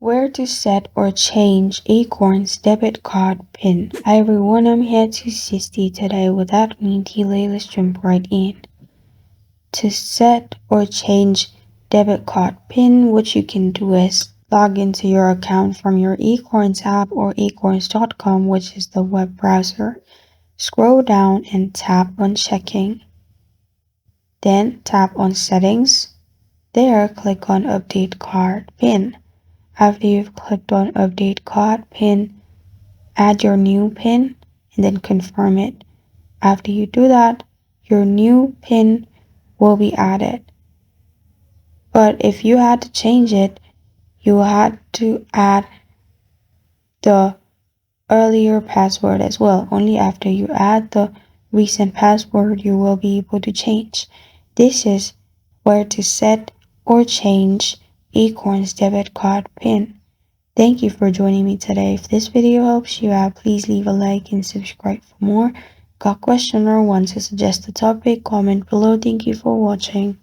Where to set or change Acorns debit card PIN. Hi everyone, I'm here to assist you today. Without any delay, let's jump right in. To set or change debit card PIN, what you can do is log into your account from your Acorns app or acorns.com, which is the web browser. Scroll down and tap on checking. Then tap on settings. There, click on update card PIN. After you've clicked on update card PIN, add your new PIN and then confirm it. After you do that, your new PIN will be added. But if you had to change it, you had to add the earlier password as well. Only after you add the recent password, you will be able to change. This is where to set or change Acorns debit card PIN. Thank you for joining me today. If this video helps you out, please leave a like and subscribe for more. Got a question or want to suggest a topic? Comment below. Thank you for watching.